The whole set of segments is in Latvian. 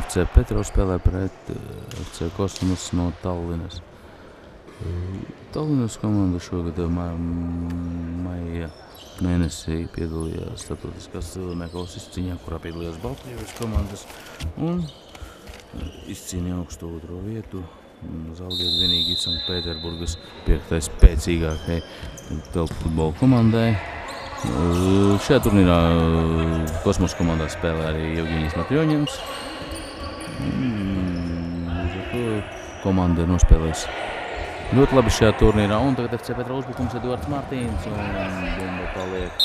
FC Petrovs spēlē pret FC Kosmos no Tallinas. Tallinas komanda šogad maija mēnesī piedalījās starptautiskās cilvēkos izcīņā, kurā piedalījās Baltkrievijas komandas un izcīnīja augsto otro vietu. Zalgiris vienīgi Sanktpēterburgas 5. spēcīgākai telpfutbola komandai. Šajā turnīrā Kosmos komandā spēlē arī Evģeņijs Matrjoņins. Komanda ir nospēlējusi ļoti labi šajā turnīrā, un tagad FC Petra uzbrukums Eduards Martīns, un bumba paliek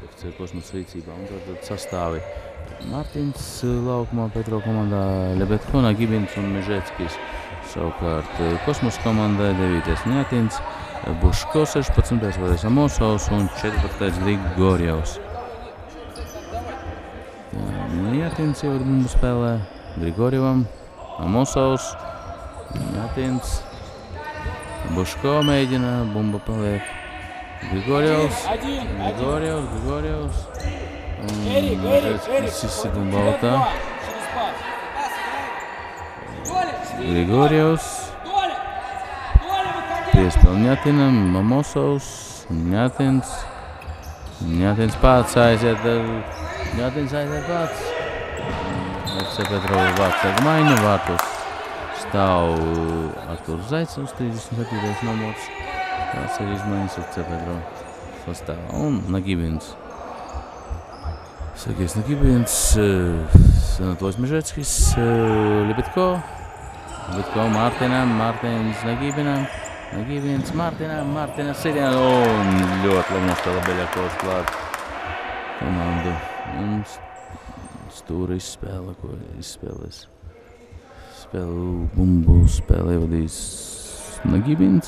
FC Kosmos rīcībā, un tad sastāvi Martīns laukumā Petro komandā, Ļebetko, Nagibins un Mežeckis. Savukārt Kosmos komandai 9. Ņatins, Buško 16. Vadis Amosovs un 14. Grigorjevs. Ņatins jau bumbu spēlē Grigorjevam, Amosovs, Ņatins, Buško mēģina, bumba paliek Grigorjevs, un Mežeckis izsit bumbu autā. Grigorjevs, piespēl Ņatinam, Amosovs, Ņatins pats aiziet, pats. FC Petrova vārds ar maiņu, vārtos stāv Arturs Zaicevs, 37. numurs. Tās ir izmaiņas FC Petrova sastāvā. Un Nagibins. Sergejs Nagibins, Anatolijs Mežeckis, Ļebetko, Martinam, Martins Nagibinam, Nagibins Martinam, Martina sitienā, un ļoti labi nospēlē Beļakovs klāt komandu. Un stūra izspēle, ko izspēlēs. Bumbu spēlē vadīs Nagibins,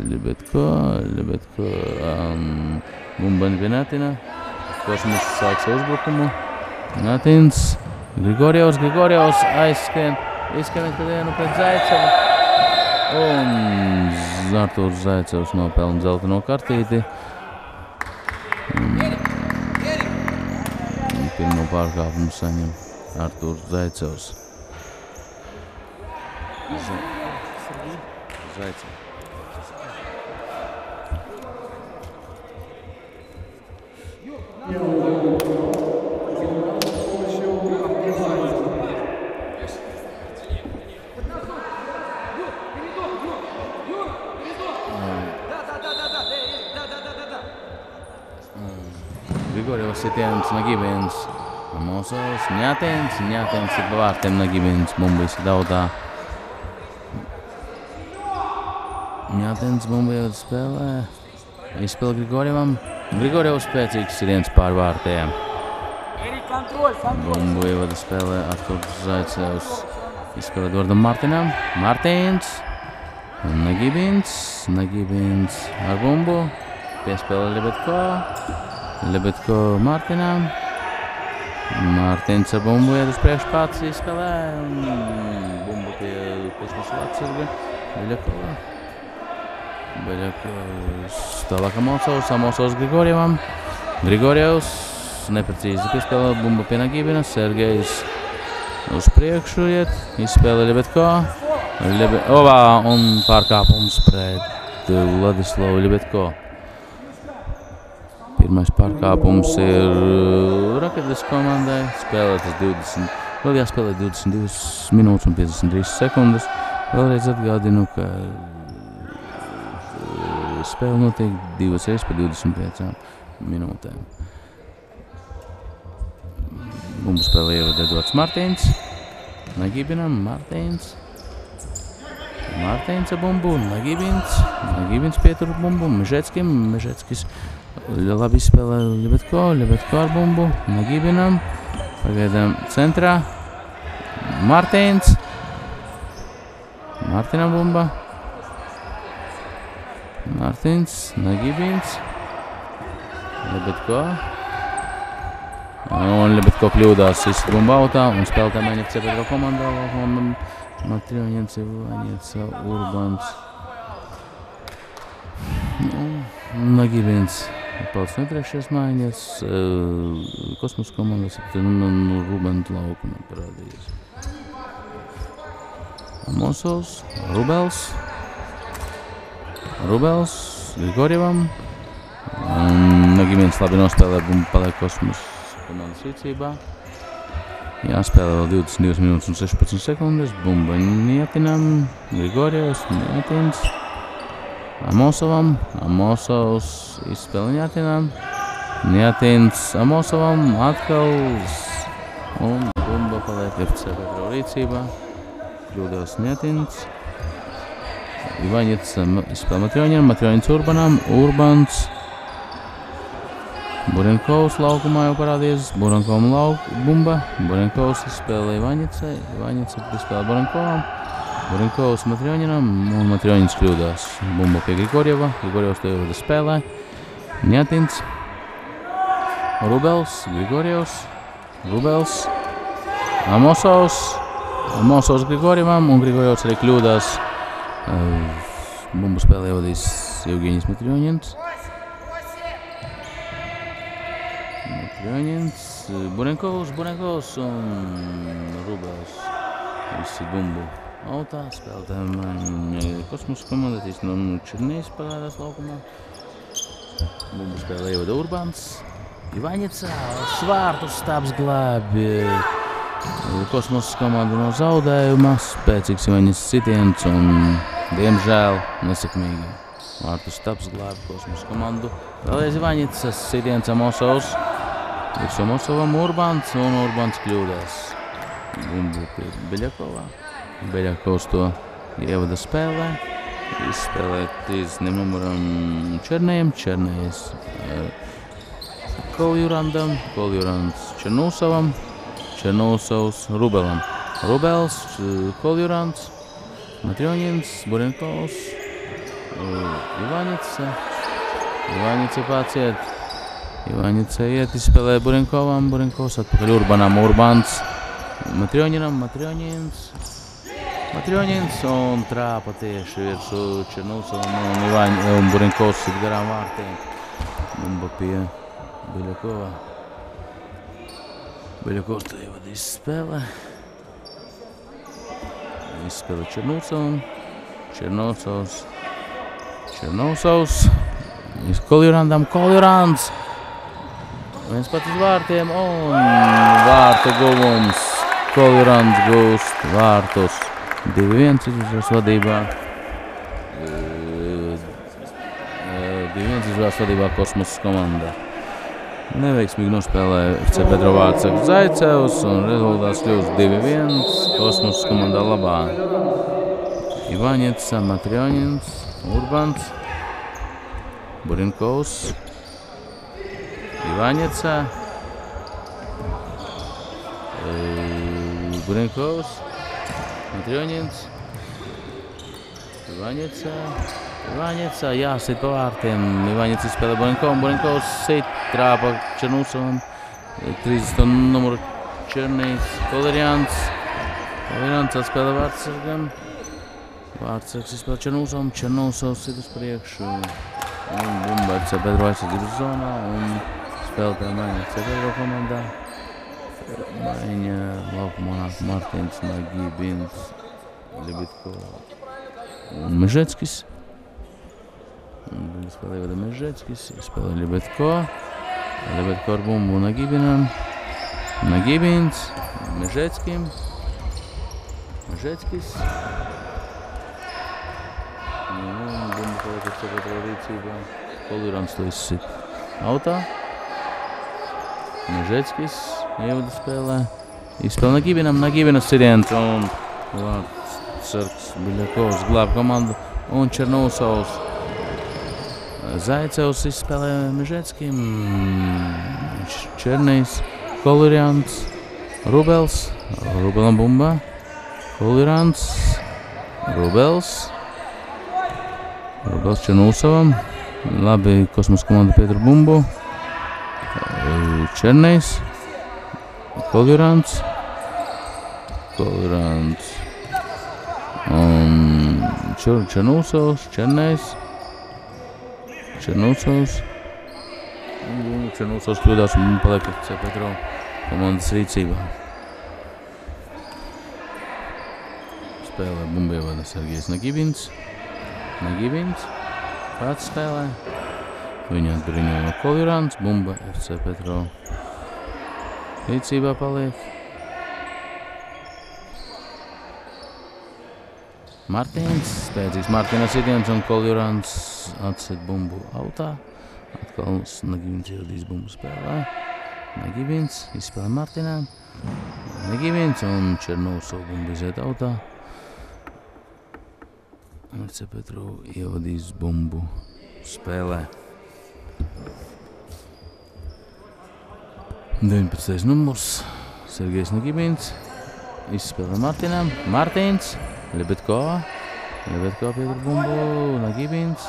Ļebetko, bumba pie Natina, Kosmos sāk savu uzbrukumu, Natins, Grigorjevs aizskrien, izskrien pret Zaicevu, un Arturs Zaicevs nopelna zeltaino kartīti. Pirmo pārkāpumu saņem Arturs Zaicevs. Zaicevs. Grigorjevs sitiens, Nagibins, Amosovs, Ņatins ir pa vārtiem, Nagibins bumbu izsit autā. Ņatins bumbu jau spēlē, izspēlē Grigorjevam. Grigorjevs spēcīgs sitiens pār vārtiem. Bumbu ievada spēlē Arturs Zaicevs, izspēlē Eduardam Martinam, Martins, Nagibins ar bumbu, piespēlē Ļebetko Martinam, Martins ar bumbu iet uz priekšu pats izspēlē, bumbu pie Kosmos atsarga, Beļakovs, tālāk Amosovs Grigorjevam, Grigorjevs neprecīzi piespēlē, bumba pie Nagibina, Sergejs uz priekšu iet, izspēlē Ļebetko, un pārkāpums pret Vladislavu Ļebetko. Pirmais pārkāpums ir Raketas komandai, vēl jāspēlē 22 minūtes un 53 sekundes. Vēlreiz atgādinu, ka spēle notiek 2 reizes pa 25 minūtēm. Bumbu spēlē ievada Eduards Martīns, Nagibinam, Martīns ar bumbu, Nagibins pietur bumbu, Mežeckis labi izspēlē Ļebetko ar bumbu, Nagibinam, pagaidām centrā, Martinam bumba, Nagibins, Ļebetko, un Ļebetko kļūdās izsit bumbu autā, un spēlētā maiņa FC Petro komandā, Matrjoņins, Urbans, Nagibins Palic nepriekšies maiņas. Kosmosa komandas Rubens laukumā parādījās. Amosovs, Rubels, Grigorjevam. Nagibins labi nospēlē, bumba paliek Kosmosa komandas rīcībā. Jāspēlē vēl 22 minūtes un 16 sekundes. Bumba Nietinam, Grigorjevs, Nietins. Amosovam, Amosovs izspēlē Nietinam. Nietins Amosovam atkal. Un bumba paliek FC Petro rīcībā. Kļūdās Nietins. Ivaņits izspēlē Matrjoņinam, Matrjoņins Urbanam, Urbans. Burenkovs laukumā jau parādījies, Burenkovam bumba. Burenkovs izspēlē Ivaņicai, Ivaņica izspēlē Burenkovam. Burenkovs Matrjoņinam un Matrjoņins kļūdās. Bumba pie Grigorjeva, Grigorjevs to jau spēlē. Nietins. Rubels, Grigorjevs, Rubels. Amosovs Grigorjevam un Grigorjevs arī kļūdās. Bumbu spēlē vadīs Evgeņijs Matrjoņins. Burenkovs un Rubels. Visi bumbu autā. Spēlētājiem Kosmosa komanda. Černejs parādās laukumā. Bumbu spēlē ievada Urbans. Ivaņicā svārtu stāps glābi. Kosmosa komanda no zaudējuma. Spēcīgs Ivaņicas sitiens un, diemžēl, nesekmīgi. Vārtu stāps glābi Kosmosa komandu. Vēlreiz Ivaņicas sitiens Amosovs. Visu Amosovam Urbans un Urbans kļūdās. Bumbu pie Beļakovā. Beļakovs to ievada spēlē. Izspēlē 30 numuram Černejam. Černejs Koljurandam. Koljurands Černūsovam. Černūsovs Rubelam. Rubels, Koljurands, Matrjoņins, Burenkovs, Ivaņica. Ivaņica paciet. Ivaņica iet, izspēlē Burenkovam. Burenkovs atpakaļ Urbanam. Urbans Matrjoņinam. Matrjoņins un trāpa tieši virsū Černūsovam un Burenkovs ir garām vārtiem. Bumba pie Beļakova. Beļakovs to ievada izspēlē. Izspēlē Černūsovam. Černūsovs. Koljurandam. Koljurands. Viens pat uz vārtiem un vārtu guvums. Koljurands gūst vārtus. 2-1 izvēles vadībā. 2-1 izvēles vadībā Kosmosa komandā. Neveiksmīgi nospēlēja FC Petro Vārtsargs Zaicevs un rezultāts kļūst 2-1 Kosmosa komandā labā. Ivaņica, Matrjoņins, Urbans, Burenkovs, Ivaņica, Burenkovs, Matrjoņins, Ivaņica, jāsit pa vārtiem. Ivaņica izspēlē Burenkovam, Burenkovs sit, trāpa Černūsovam, 30 numuru Černejs, Koljurands atspēlē Vārtsargam. Vārtsargs izspēlē Černūsovam, Černūsovs sit uz priekšu. Un bumba FC Petro aizsardzības zonā un spēlētāja maiņa FC Petro komandā. Maiņa laukumā nāk Martins, Nagibins, Ļebitko un Mežeckis. Spēlē vada Mežeckis, spēlē Ļebitko. Ļebitko ar bumbu Nagibinam. Nagibins, Mežeckim. Mežeckis. Un bumbu paliek FC Petro rīcībā. Koljurands to izsit autā. Mežeckis ievada spēlē. Izspēlē Nagibinam. Nagibinas sitiens un Vārtsargs Beļakovs glāb komandu. Un Černūsovs. Zaicevs izspēlē Mežeckim. Černejs, Koljurands, Rubels. Rubelam bumba. Koljurands, Rubels. Rubels Černūsovam. Labi, Kosmosa komanda Pietru bumbu. Černejs. Koljurands. Un Černūsovs. Černejs. Černūsovs. Černūsovs kļūdās un paliek FC Petro komandas rīcībā. Spēlē bumbu ievada Sergejs Nagibins. Pats spēlē. Viņu atbruņo no Koljurāns. Bumba FC Petro rīcībā paliek. Martins, spēcīgs Martina sitiens un Koljurāns atset bumbu autā. Atkal Nagibins ievadīs bumbu spēlē. Nagibins izspēlē Martinām. Nagibins un Černūsov bumbu iziet autā. FC Petro ievadīs bumbu spēlē. 19. numurs Sergejs Nagibins izspēlē Martinām. Martins, Lebedko pietur bumbu. Nagibins.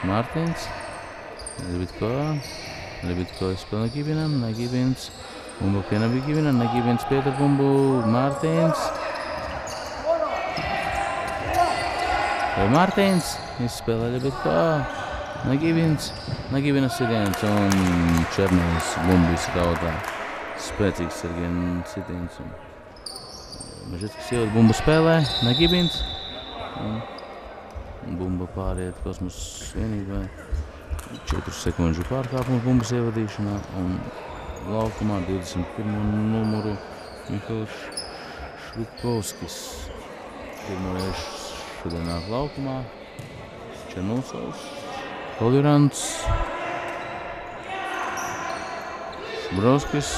Martins. Lebedko izspēlē Nagibinam. Nagibins. Bumbu pie Nagibina. Nagibins pietur bumbu. Martins izspēlē Lebedko. Nagibina sitiens un Černovs bumbu izskautā. Spēcīgs Sergejs sitiens. Mežetskis ievada bumbu spēlē. Nagibins. Bumba pāriet kosmosa vienībai. 4 sekundžu pārkāpums bumbas ievadīšanā. Un laukumā 21. numuru Mihails Šrukovskis. Pirmo reizi šodien nāk laukumā. Černūsovs. Koljurāns. Šubrovskis.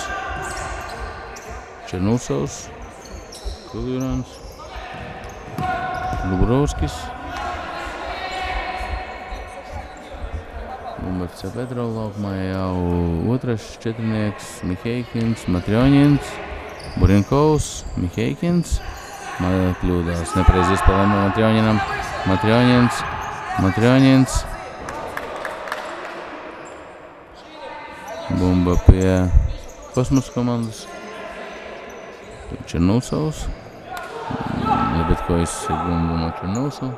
Černūsovs. Koljurāns. Dubrovskis. FC Petro laukumā jau otrais četrnieks Miheikins, Matrjoņins, Burinkovs, Miheikins. Kļūdās nepareizi izspēlē Matrjoņinam. Matrjoņins. Bumba pie kosmosa komandas. Černūsovs. Lebedko izsit bumbu no Černūsova.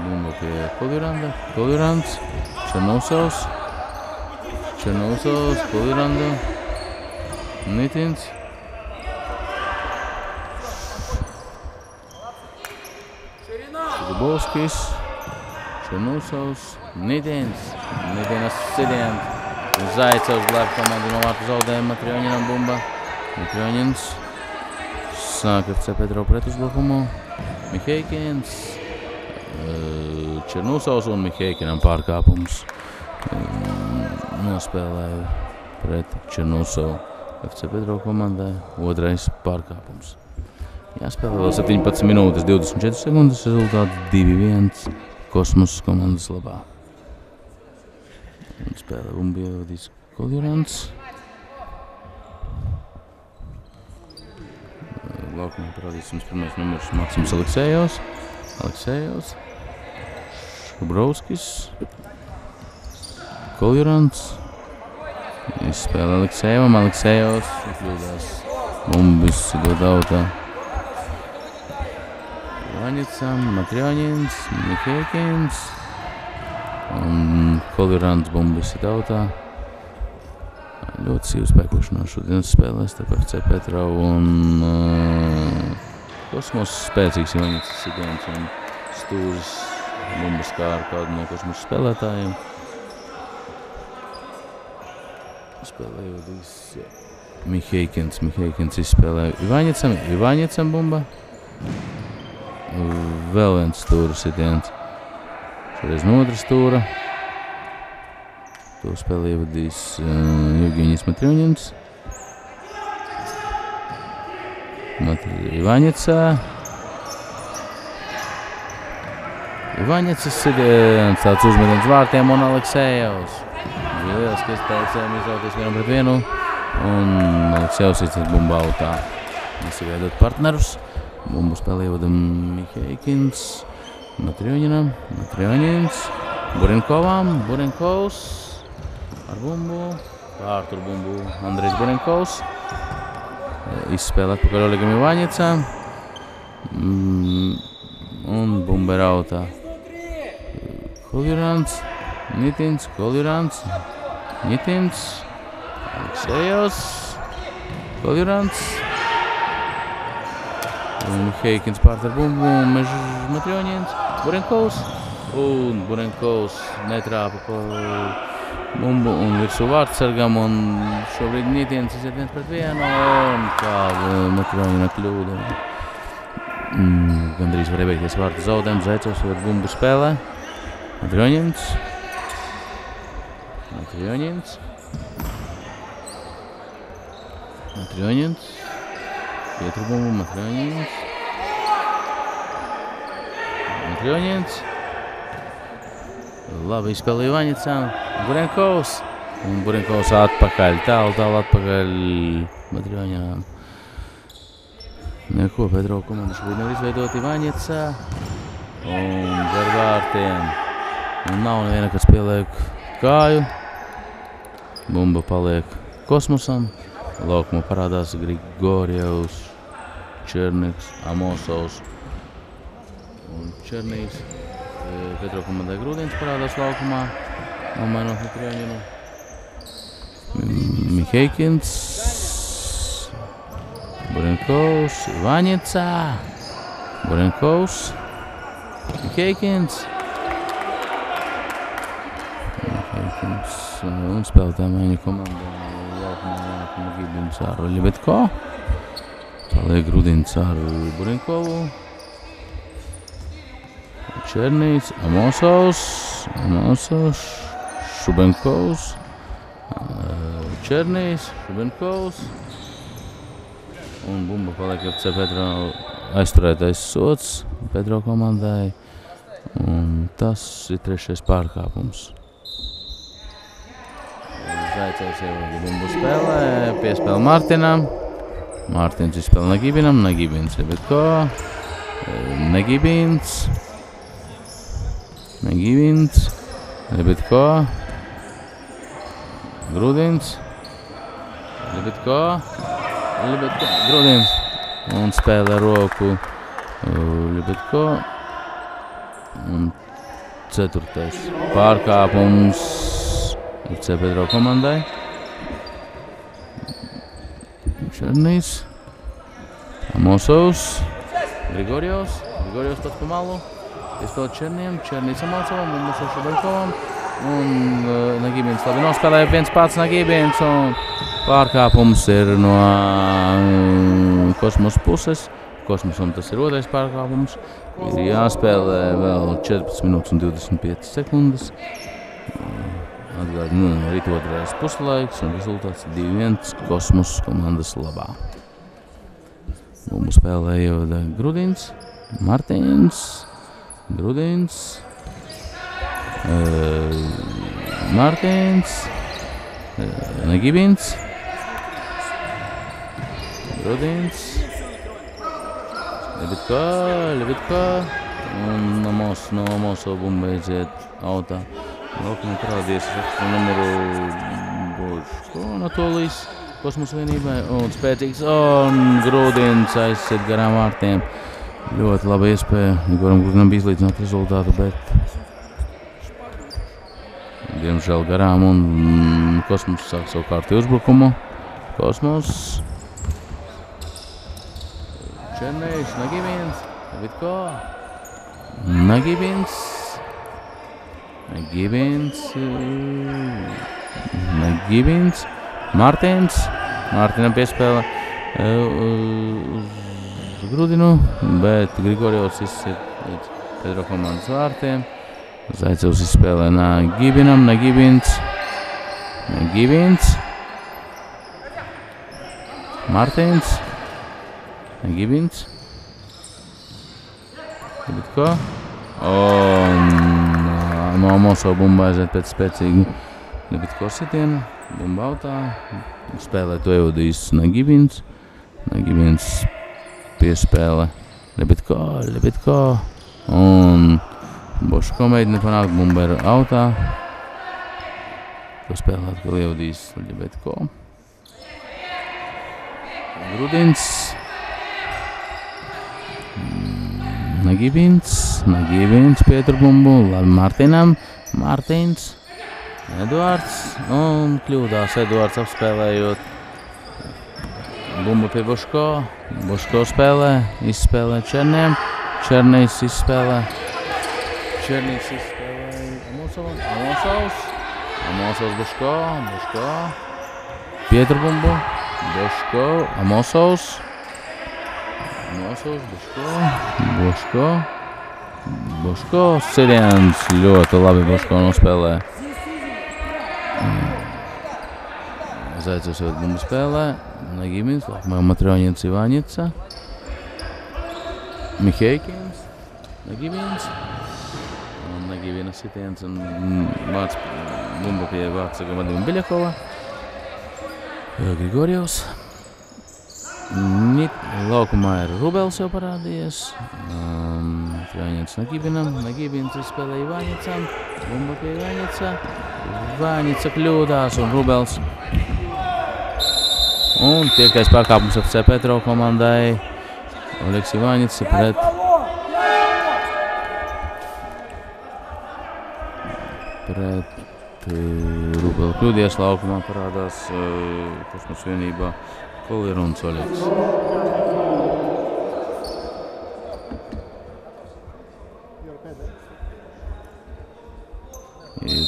Bumba pie Koljurāns. Černūsovs. Koljurānda. Nitins. Dubovskis. Černūsovs. Nitinas sitiens. Zaicevs glāb komandu no vārtu zaudējuma. Matrjoņinam bumba. Matrjoņins sāk FC Petro pretuzbrukumu. Miheikins. Černūsovs un Miheikinam pārkāpums. Nospēlēja pret Černūsovu FC Petro komandai. Otrais pārkāpums. Jāspēlē vēl 17 minūtes 24 sekundes. Rezultāts 2-1 kosmosa komandas labā. Spēlē bumbu ievadīs Koljurāns. Laukumā parādīs mums pirmais numurs Maksims Aleksejovs. Šubrovskis. Koljurāns. Izspēlē Aleksejovs. Kļūdās bumbis dod autā. Vaņicam, Matrjoņins, Miheikins. Un Koljurāns bumbis ir autā. Ļoti sīva spēkošanās šodienas spēlēs starp FC Petro un kosmosa spēcīgs Vaņicas sitiens un stūris bumbas kā ar kādu no kosmosa spēlētājiem. Spēlējot Miheikins izspēlē Ivaņicam bumba. Vēl viens stūra sitiens. Šoreiz no otras stūra. To spēlē ievadīs Jevgeņijs Matrjoņins. Ivaņicas sitiens, tāds uzmetiens vārtiem un Aleksejovs. Lieliski iespējām izrauties 1-1 un Aleksejovs izcēt bumbu autā. Visi veidot partnerus. Bumbu spēlē ievada Miheikins. Matrjoņins, Burinkovs ar bumbu. Pārtur bumbu Andrijs Burenkovs. Izspēle atpakaļ Olegam Ivaņicam. Un bumba ir autā. Koljurants, Nitins, Koljurants, Nitins, Aleksejevs, Koljurants. Un Heikins pārtar bumbu, Matrjoņins, Burenkovs. Un Burenkovs netrāpa pa bumbu un virsū vārdsargam. Un šobrīd Nitins iziet 1-1. Un kāda Matrjoņina kļūda. Gandrīz varēja beigties vārtu zaudējumu. Zaicevs var bumbu spēlē. Matrjoņins. Pietru bumbu, Matrjoņins. Labi izspēlē Ivaņicam. Burenkovs. Un Burenkovs atpakaļ. Tālu atpakaļ Matrjoņinam. Neko, Petro komanda šobrīd nevar izveidot Ivaņicā. Un gar vārtiem. Un nav neviena, kas pieliek kāju. Bumba paliek Kosmosam. Laukumā parādās Grigorjevs, Černiks, Amosovs un Černijs. Petro komandai Grūdins parādās laukumā. Nomainot Matrjoņinu. Heikins. Burenkovs, Ivaņicā, Burenkovs, Heikins. Un spēlētāja maiņa komanda laukumā Gibins ar Ļebetko. Paliek Grudins ar Burenkovu. Černīs, Amosovs, Šubenkovs, Černīs, Šubenkovs. Un bumba paliek FC Petro aizturētais sots Petro komandai. Un tas ir 3. pārkāpums. Zaicevs ievada bumbu spēlē. Piespēle Martinam. Martins izspēle Nagibinam. Nagibins Ļebetko. Nagibins. Ļebetko. Grudins. Ļebetko. Grudins. Un spēlē roku Ļebetko. Un 4. pārkāpums FC Petro komandai. Černīs. Amosovs. Grigorjevs pats pa malu. Iespēlēt Černiem. Černīs Amosovam un Musa Šubenkovam. Un Nagibins labi nospēlēja 1 Nagibins. Un pārkāpums ir no Kosmosa puses. Kosmosam tas ir 2. pārkāpums. Ir jāspēlē vēl 14 minūtes un 25 sekundes. Atgādinu, arī 2. puslaiks un rezultāts 2-1 Kosmos komandas labā. Bumbu spēlē ievada Grudins, Martins, Grudins, Martins, Nagibins, Grudins, Ļebetko un no Amosova bumba iziet autā. Laukumā parādījies ar numuru Božko Anatolijas Kosmosa vienībai un spēcīgs un Grudins aizsit garām vārtiem. Ļoti laba iespēja Igoram Grudinam bija izlīdzināt rezultātu, bet diemžēl garām un Kosmos sāk savu kārtību uzbrukumu. Kosmos. Černējs, Nagibins, Ļebetko. Nagibins, Martinam piespēle uz Grudinu, bet Grigorjevs izsit līdz Petro komandas vārtiem. Zaicevs izspēlē Nagibinam, Nagibins, Martins, Nagibins, Ļebetko. No Amosova bumba aiziet pēc spēcīgu Ļebetko sitienu. Bumba autā. Spēlē to ievadījis Nagibins. Nagibins piespēle Ļebetko. Un Božko mēģina panākt, bumba ir autā. To spēlē atkal ievadīs Ļebetko. Grudins. Nagibins pieturbumbu. Labi Martinam. Martins. Eduards. Un kļūdās Eduards apspēlējot bumbu pie Boško. Boško spēlē. Izspēlē Černiem. Černijs izspēlē. Amosovs Boško. Pieturbumbu. Amosovs. Boško. Siriens ļoti labi Boško nospēlē. Zaicevs bumbu spēlē. Nagibins, Matrioņins, Ivaņica. Miheikins. Nagibins. Nagibina sitiens un vārds bumbu pie Vācaka Vadima Biļakova. Grigorjevs. Laukumā ir Rubels jau parādījies. Matrioņins Nagibinam. Nagibins izspēlē Ivaņicam. Bumba pie Ivaņica. Ivaņica kļūdās un Rubels. Un 5. pārkāpums FC Petro komandai. Oleks Ivaņica pret Rubelu kļūdies. Laukumā parādās Kosmos vienībā Kolira un Soļiks.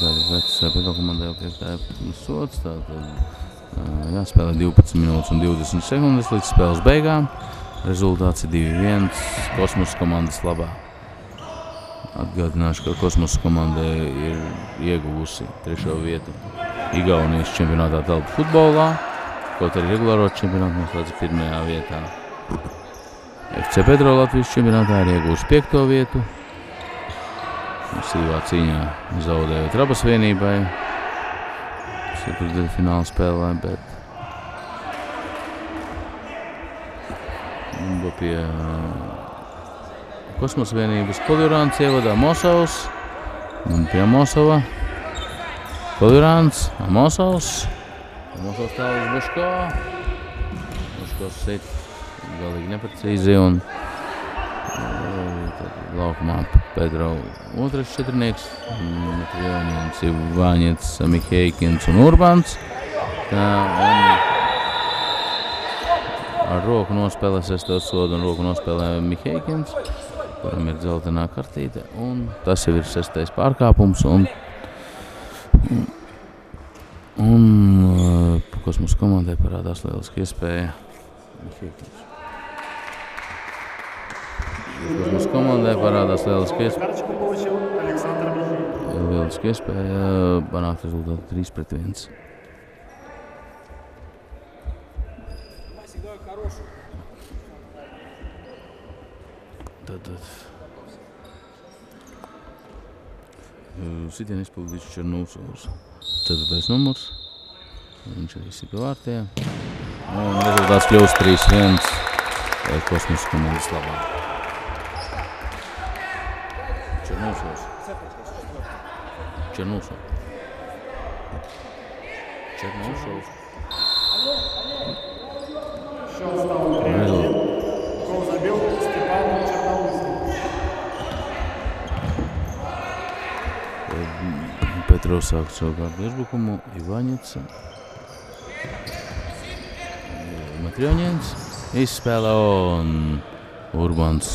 Tātad FC Petro komandai jau 5. sods. Tātad jāspēlē 12 minūtes un 20 sekundes līdz spēles beigām. Rezultāts ir 2-1 Kosmos komandas labā. Atgādināšu, ka Kosmos komanda ir ieguvusi 3. vietu Igaunijas čempionātā telpu futbolā, kaut arī regulāro čempionātu noslēdz 1. vietā. FC Petro Latvijas čempionātā ir ieguvusi 5. vietu. Sīvā cīņā zaudējot Rabas vienībai. Fināla spēlē, bet bumba pie Kosmos vienības Koljurāns ievadā Mosovs. Un pie Mosova. Koljurāns, Mosovs. Mosovs tālāk Boško. Boško sit galīgi neprecīzi un laukumā Petro otrais četrnieks. Matrioņins, Ivaņits, Miheikins un Urbans. Ar roku nospēlē 6. sodu un roku nospēlē Miheikins, kuram ir dzeltenā kartīte. Un tas jau ir 6. pārkāpums. Un Kosmos komandai parādās lieliski iespēja. Miheikins. Kosmos komandai parādās lieliski iespēja panākt rezultātu 3-1. Tātad sitienu izpildīšu Černūsovs. 4. numurs. Viņš arī sit pie vārtiem. Un rezultāts kļūst 3-1 Kosmos komandas labā. Černūsovs. Petro sāk savukārt uzbrukumu. Ivaņica. Matrioņins izspēlē un Urbans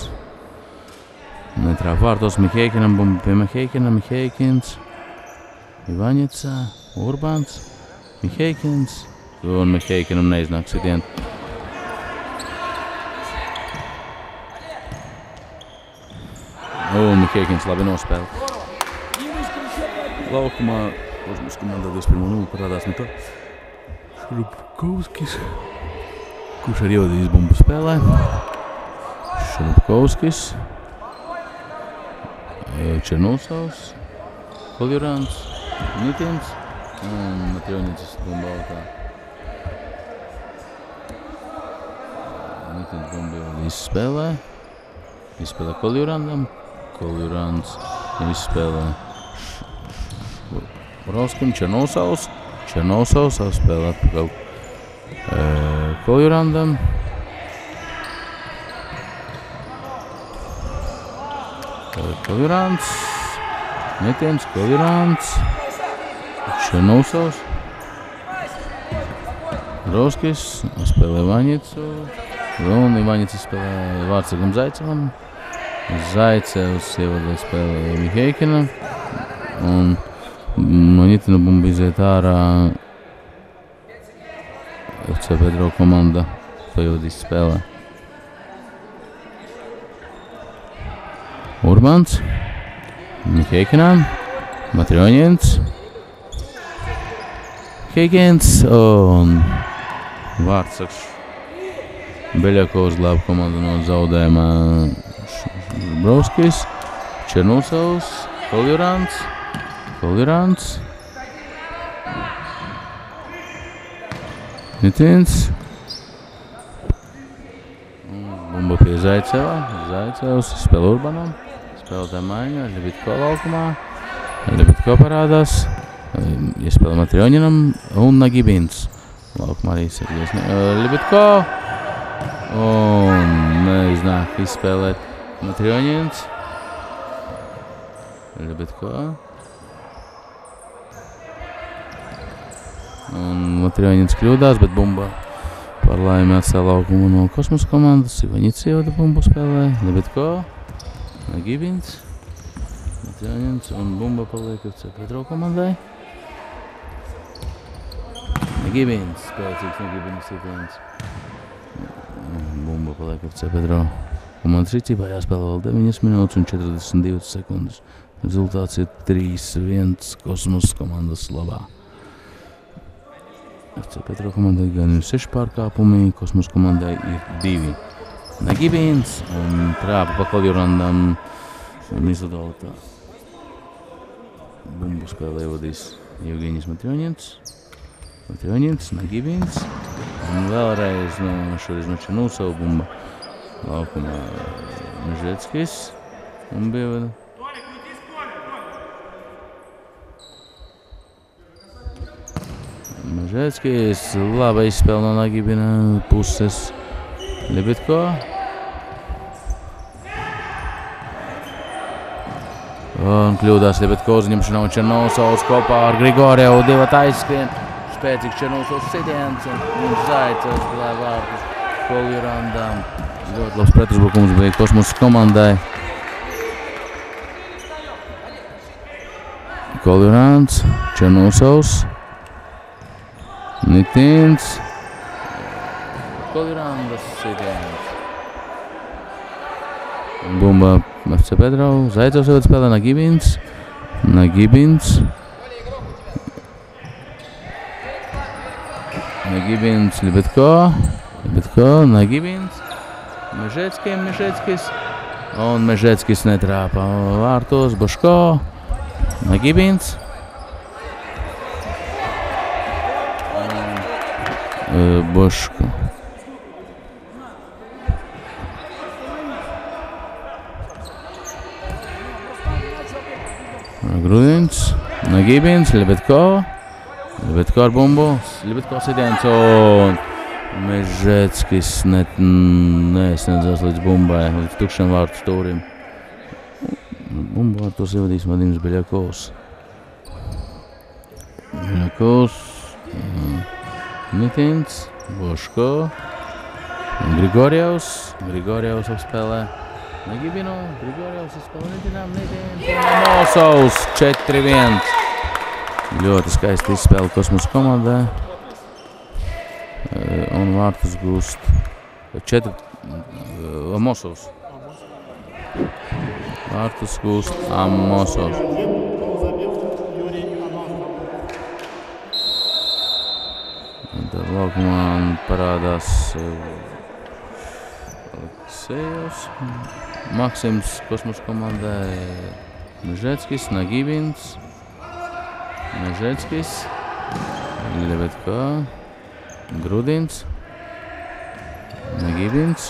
netrāp vārtos Miheikinam, bumbu pie Miheikina, Miheikins, Ivaņica, Urbans, Miheikins, un Miheikinam neiznāk sitien. Un Miheikins labi nospēlē. Laukumā Kosmos komandā 21-0 parādās Mito Šrubkovskis, kurš ar ievadījis bumbu spēlē. Šrubkovskis, Černūsovs, Koljurāns, Nitins un Matrioņins bumbu autā. Nitins bumbu izspēlē Koljurāndam, Koljurāns izspēlē Borovskim, Černosavs spēlē atpakaļ Koljurandam. Koljurands, metiens, Koljurands, Černosavs, Borovskis spēlē Vaņicu, un Vaņica spēlē Vārtsakam Zaicevam. Zaicevs ievadē spēlē Miheikina, un Vaņitina bumba iziet ārā. FC Pedro komanda pajūdīs spēlē. Urbans, Miheikinam, Matrioņins, Heikins un Vārtsaks. Beļakovs glāb komandu no zaudējuma. Borovskis, Černosavs, Koljurands, Mitins. Bumba pie Zaiceva. Zaicevs spēlē Urbanam. Spēlētāja maiņa, Ļebitko laukumā. Ļebitko parādās. Iespēlē Matrioņinam un Nagibins. Laukumā arī sēdīs. Ļebitko. Un neiznāk izspēlēt Matrioņins. Ļebitko. Un Matrioņins kļūdās, bet bumba par laimi atstāja laukumu no Kosmosa komandas. Ivaņits ievada bumbu spēlē. Ļebitko. Nagibins. Matrioņins un bumba paliek FC Pedro komandai. Nagibins. Spēcīgs Nagibins sitiens. Bumba paliek FC Pedro komandas rīcībā. Jāspēlē vēl 9 minūtes un 42 sekundes. Rezultāts ir 3-1 Kosmosa komandas labā. FC Pedro komandai gan ir 6 pārkāpumi, Kosmosa komandai ir 2. Nagibins un trāpa pa Koljurandam un izlidolta. Bumbu spēlē vadīs Evgeņijs Matrioņins, Nagibins un vēlreiz šoreiz no Černosava bumba laukumā Mežeckis un bija Mežeckis, laba izspēle no Nagibina puses. Ļebitko. Un kļūdās Ļebitko uzņemšanā un Černosavs kopā ar Grigorievu. Divi aizskrien. Spēcīgs Černosavs sitiens un Zaicevs glāb vārtus Koljurandam. Ļoti labs pretuzbrukums bija Kosmosa komandai. Koljurands, Černosavs, Nitins. Koljurandas sitiens. Bumba FC Pedro. Zaicevs ievada spēlē Nagibins. Ļebitko, Nagibins. Mežeckis. Un Mežeckis netrāpa vārtos. Boško. Nagibins. Boško. Grudins, Nagibins, Ļebitko ar bumbu, Ļebitko sitiens un Mežeckis nesniedzās līdz bumbai, līdz tukšam vārtu stūrim. Bumbu vārtos ievadīs Vadims Beļakovs. Nitins, Boško, Grigorievs apspēlē Nagibinu, Grigorievs apspēlē Nitinām, Nosavs 4-1. Ļoti skaisti izspēle Kosmosa komandai. Un vārtus gūst 4 Amosovs. Vārtus gūst Amosovs. Tad laukumā parādās Aleksejevs, Maksims Kosmosa komandai, Mežeckis, Nagibins, Ļebitko, Grudins, Nagibins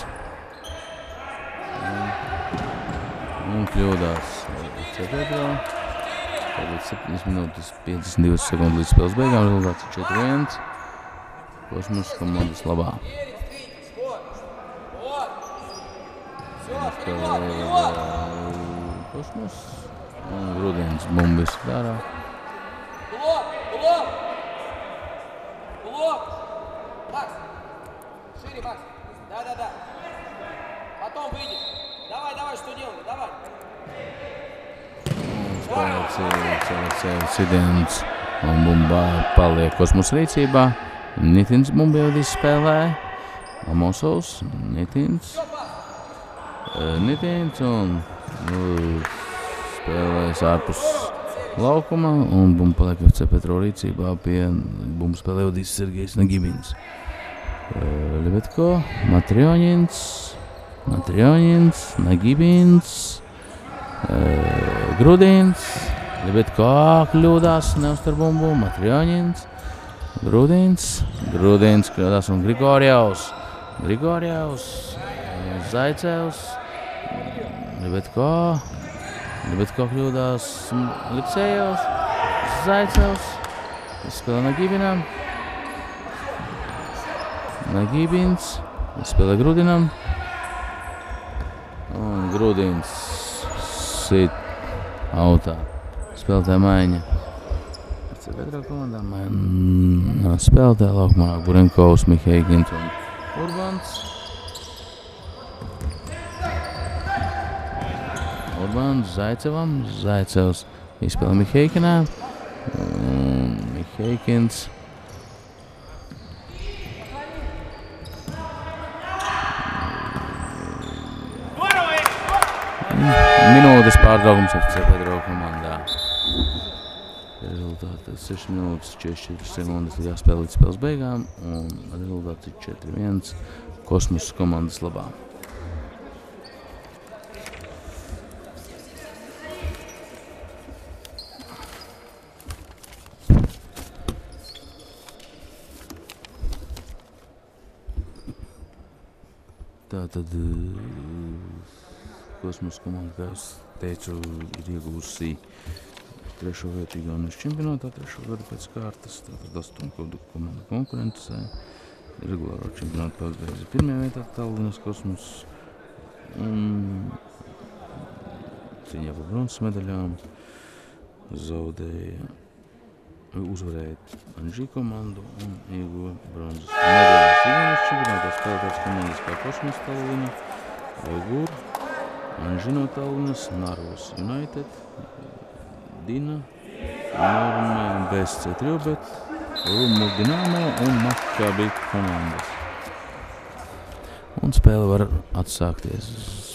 un kļūdās FC Pedro. Tagad 7 minūtes 52 sekundes līdz spēles beigām, rezultāts 4-1. Kosmos komandas labā. Kosmos un Grudens bumbis dārā. Incidents un bumba paliek Kosmos rīcībā. Nitins bumba jau spēlē. Amosovs, Nitins un spēlēs ārpus laukuma un bumba paliek FC Petro rīcībā pie bumba spēlē vadīs Sergejs Nagibins. Lebedko, Matrionins, Nagibins, Grudins, Lebedko kļūdās, neuztur bumbu, Matrionins, Grudins kļūdās un Grigorjevs, Zaicevs, Lebedko kļūdās, Aleksejevs, Zaicevs, spēlē Nagibinam, Nagibins, spēlē Grudinam, un Grudins sit autā. Spēlētāja maiņa. Petro komandā spēlētāja laukumā Burenkovs, Miheikins un Urbans Zaicevam. Zaicevs izspēlē Miheikinā. Miheikins. Minūtes pārtraukums FC Petro komandā. Rezultāti 6 minūtes 44 sekundes jāspēlē līdz spēles beigām un rezultāts 4-1 Kosmos komandas labā. Tātad Kosmos komanda, kā es teicu, ir ieguvusi 3. vietu Igaunijas čempionātā, 3. gadu pēc kārtas, tātad 8 komandu konkurencē. Regulāro čempionātu pauzbeidza 1. vietā Tallinas Kosmos un cīņā par bronzas medaļām uzvarēja Anžī komandu un ieguva bronzas medaļas. Igaunijas čempionātā spēlētās komandas kā Kosmos Tallina, Ogur, Anžī no Tallinas, Narvas United, Dina, Norma BSC Trijobet, Rumu Dinamo un Makabi komandas. Un spēle var atsākties.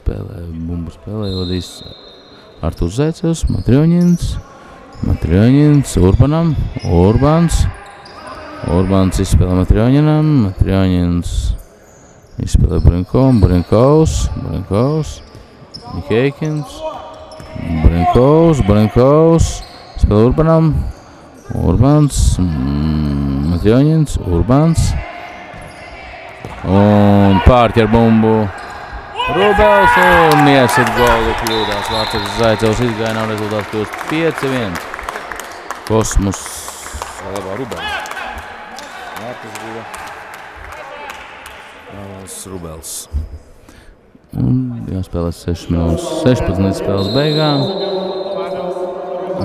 Bumbu spēlē vadīs Artūrs Zaicevs, Matrionins, Urbans izspēlē Matrionins izspēlē Burenkovs, Miheikins, Burenkovs, spēlē Urbans, Matrionins, un pārķer bumbu Rubels un iesit golu kļūdās. Vārtsargs Zaicevs izgāja, nav rezultāts kļūst 5-1. Kosmos labā Rubels. Vārtsargs bija Rubels. Un jāspēlēs 6 minūtes 16 līdz spēles beigām.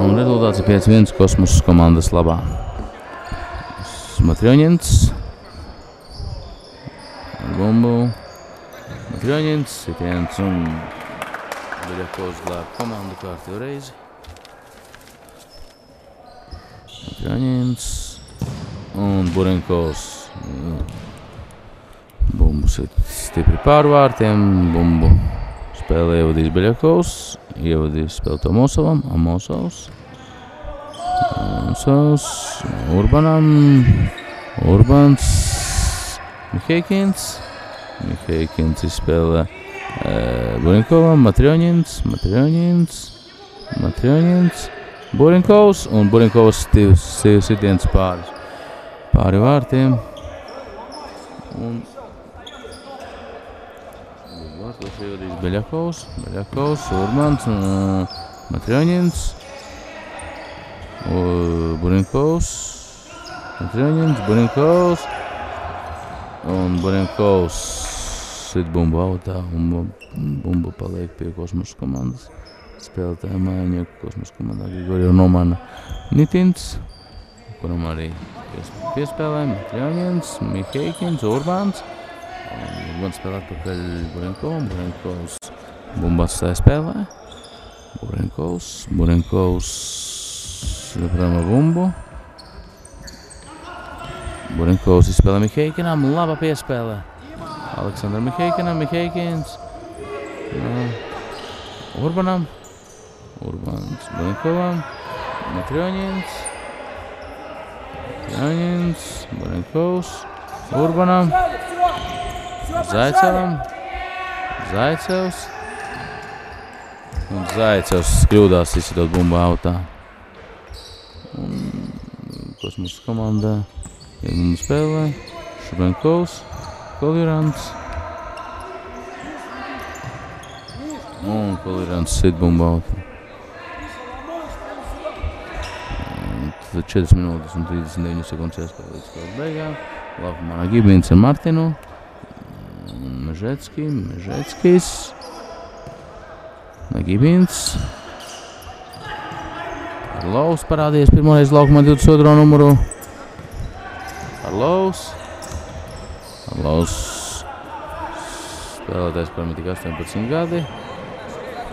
Un rezultāts ir 5-1 Kosmos komandas labā. Matrionins. Bumbu. Matrionins, sitiens un Beļakovs glāb komandu kārtību reizi. Matrionins un Burenkovs. Bumbu sit stipri pārvārtiem. Bumbu spēlē ievadīs Beļakovs. Ievadīs spēlēt Amosovs. Urbans. Miheikins izspēlē Burenkovam, Matrionins, Burenkovs un Burenkovs sitiens pāri vārtiem. Un vārtos ievadīs Beļakovs, Urbans, Matrionins. Burinkovs. Trioņins, Burinkovs. Un Burinkovs sit bumbu autā un bumbu paliek pie kosmosa komandas. Spēlētāja maiņa kosmosa komandā Grigorija Nomana Nitins, kuram arī piespēlē Trioņins, Miheikins, Urbāns. Urbāns spēlē atpakaļ Burinkovam. Burinkovs bumbu atstāja spēlē. Burinkovs joprojām ar bumbu. Burinkovs izspēlē Miheikinam, laba piespēlē. Aleksandram Miheikinam, Miheikins. Urbanam. Urbans Burinkovam. Trioņins. Burinkovs. Urbanam. Zaicevam. Zaicevs. Un Zaicevs kļūdās izsitot bumbu autā. Un kosmosa komandā bumbu spēlē. Šubenkovs. Koljurants. Un Koljurants sit bumbu autā. 4 minūtes un 39 sekundes jāspēlē līdz spēles beigām. Laukumā Gibins ar Martinu. Mežeckis. Gibins. Arlovs parādījies pirmoreiz laukumā 22. numuru. Arlovs spēlētājs parmi tik 18 gadi.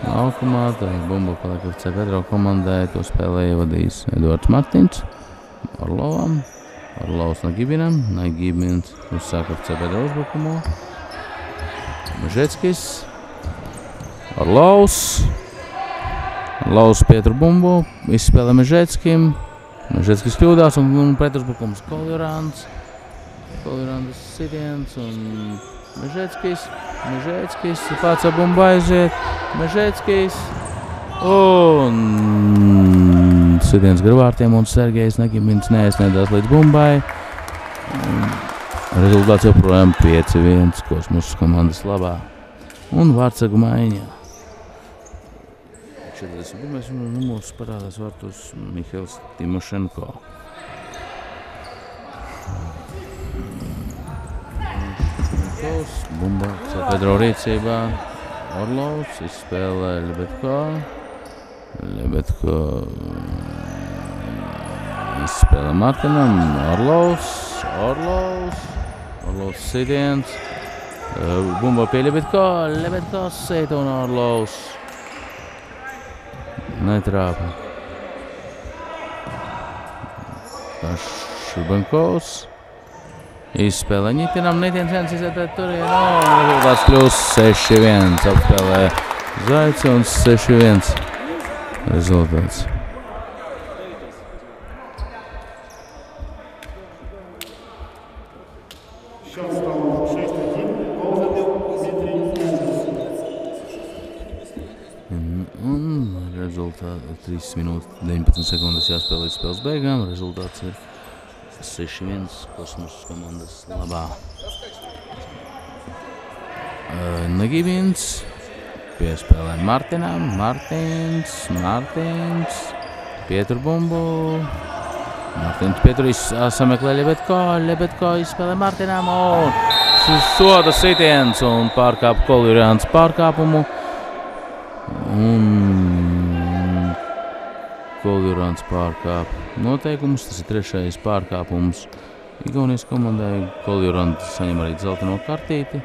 Laukumā, tā bumbu paliek FC Pedro komandai, to spēlē ievadījis Eduards Martins. Arlovam. Arlovs Nagibinam. Nagibins uzsāk FC Pedro uzbrukumu. Mežeckis. Arlovs pietur bumbu, izspēlē Mežeckim. Mežeckis kļūdās un pretuzbrukums Koljurants. Koljurants sitiens un Mežeckis pats ar bumbu aiziet. Mežeckis un sitiens garvārtiem un Sergejs Nagibins neaizsniedzās līdz bumbai. Rezultāts joprojām 5-1 kosmosa komandas labā. Un vārtsagu maiņā. 41. numurs parādās vārtos Mihails Timošenko. Bumba Pedro rīcībā. Orlovs izspēlē Lebedko izspēlē Martinam. Orlovs sitiens. Bumba pie Lebedko sit un Orlovs netrāpa. Šubenkovs izspēlē Nitinam. Nitins viens izvērtēt turienu. Rezultāts kļūst 6-1. Apspēlē Zaici un 6-1 rezultāts. Un rezultāts 3 minūtes 19 sekundes jāspēlē līdz spēles beigām. Rezultāts ir 6-1 kosmosa komandas labā. Nagibins piespēlē Martinam. Martins pietur bumbu. Martins pieturīs sameklē Lebedko izspēlē Martinam un soda sitiens un pārkāp Koljurants pārkāpumu. Un Koljurants pārkāp noteikumus, tas ir 3. pārkāpums Igaunijas komandai. Koljurants saņem arī dzelteno kartīti.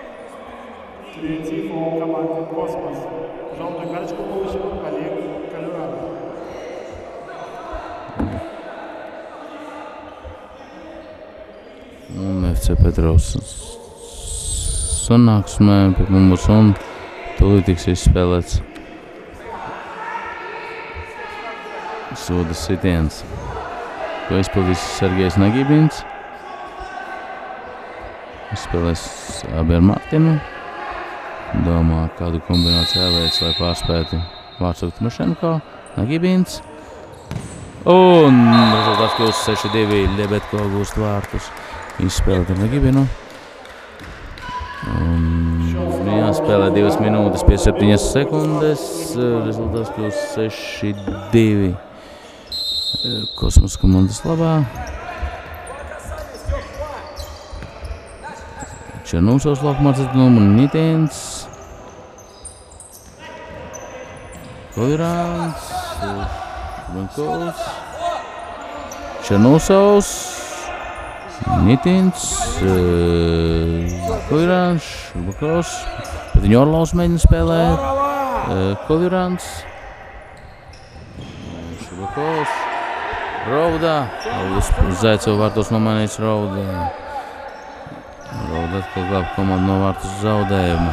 Un FC Petrovs sanāksmē pie mums un tūlīt tiks izspēlēts soda sitiens, ko izpildīs Sergejs Nagibins. Izspēlēs abi ar Martinu. Domā, kādu kombināciju jāveic, lai pārspētu vārtsagu Timošenko. Nagibins. Un rezultāts kļūst 6-2. Lebedko gūst vārtus. Izspēlēt ar Nagibinu. Un jāspēlē 2 minūtes 57 sekundes. Rezultāts kļūst 6-2. Kosmosa komandas labā. Černūsovs laukumā numuru Nitins. Kolirants. Šubenkovs. Černūsovs. Nitins. Kolirants. Šubenkovs. Pēc viņa Orlovs mēģina spēlēt. Kolirants. Šubenkovs. Rauda. Uz Zaicevu vārtos nomainīts Rauda. Rauda atkal glāb komandu no vārtus zaudējumu.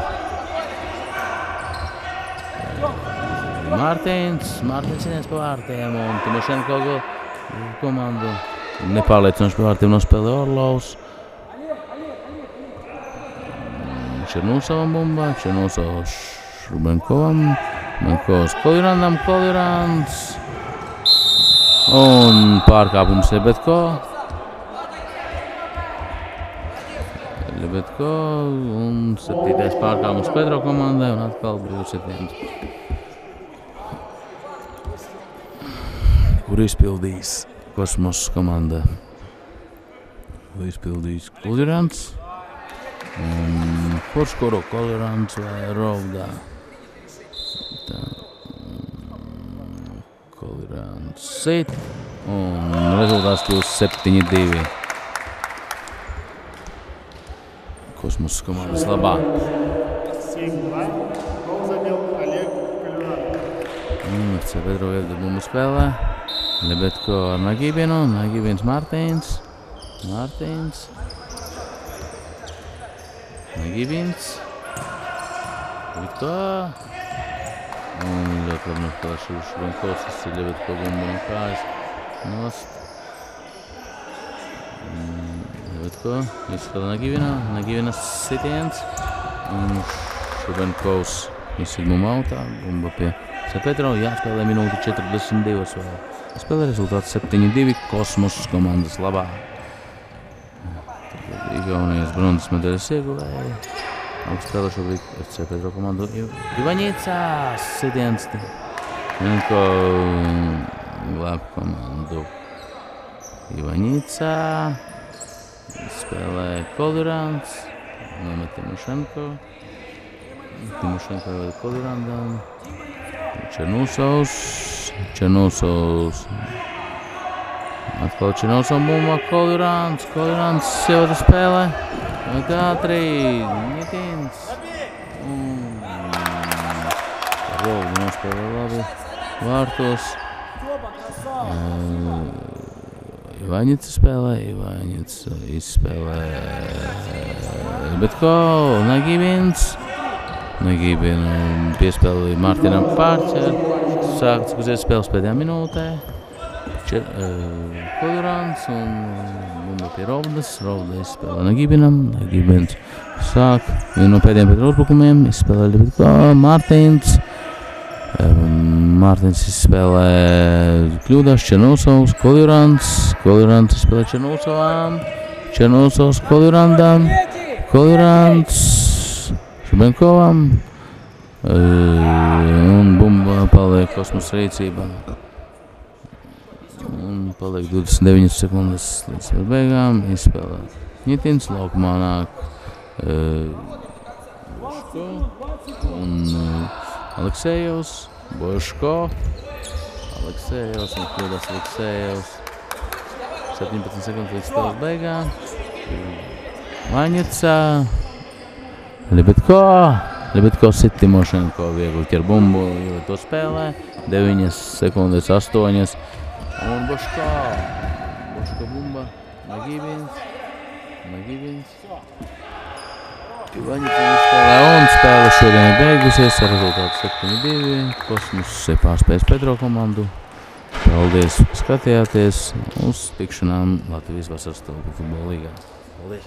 Mārtiņš inies pa vārtiem un Timošenko komandu nepārliecinoši pa vārtiem nospēlē Orlovs. Černūsovam bumba, Černūsovs Šubenkovam, Šubenkovs Kolirandam, Kolirants un pārkāpums Lebedko. Lebedko un 7. pārkāpums Pedro komandai un atkal brīvs sitiens. Kur izpildīs Kosmosa komanda? Kur izpildīs Kolirants? Kurš kuru Kolirants vai Rauda? Kolirants sit un rezultāts kļūst 7-2. Kosmosa komandas labā. FC Pedro iedod bumbu spēlē. Lebedko ar Nagībinu, Nagībins Mārtiņš. Nagībins. Lebedko. Un ļoti labi nospēlē Šubenkovs, tas ir Lebedko bumbu no kājas. Nost. Lebedko izspēlē Nagībinā, Nagībinas sitiens. Un Šubenkovs izsit bumbu autā, bumba pie FC Pedro, jāspēlē minūti 42 vēl. Spēlē rezultāts 7-2 Kosmosas komandas labā. Igaunijas bronzas medaļas ieguvēja. Augstspēlē šobrīd FC Pedro komandu Ivaņicā. Sitiens. Nenko glāb komandu Ivaņicā. Spēlē Kolirants. Nomet Timošenko. Timošenko vēl Kolirandam. Černūsovs. Atkal Černūsovs bumba, Kolirants jau ir spēlē. Ātri, Nitins. Rauda nospēlē labi vārtos. Ivaņica spēlē, Ivaņica izspēlē Lebedko, Nagībins. Nagībinu piespēlē Mārtiņam pārcer. Sākts kuzies spēles pēdējā minūtē. Kolirants un bumba pie Raudas. Rauda izspēlē Nagībinam. Nagībins sāk vienu no pēdējiem pēc uzbrukumiem. Izspēlē Lebedko, Mārtiņš. Mārtiņš izspēlē kļūdās Černūsovs, Kolirants. Kolirants izspēlē Černūsovam. Černūsovs Kolirandam. Kolirants Šubenkovam. Un bumba paliek Kosmosa rīcībā. Un paliek 29 sekundes līdz beigām. Izspēlē Nitins, laukumā nāk Boško un Aleksejevs. Boško, Aleksejevs un kļūdās Aleksejevs. 17 sekundes līdz spēles beigām. Vaņicā. Lebedko sit Timošenko viegli ķer bumbu, jo to spēlē. 9 sekundes, 8. Un Boško bumba. Nagībins. Vaņicā spēlē un spēle šodien ir beigusies ar rezultātu 7-2. Kosmos ir pārspējis Pedro komandu. Paldies, ka skatījāties. Uz tikšanām Latvijas vasaras futbola līgā. Paldies!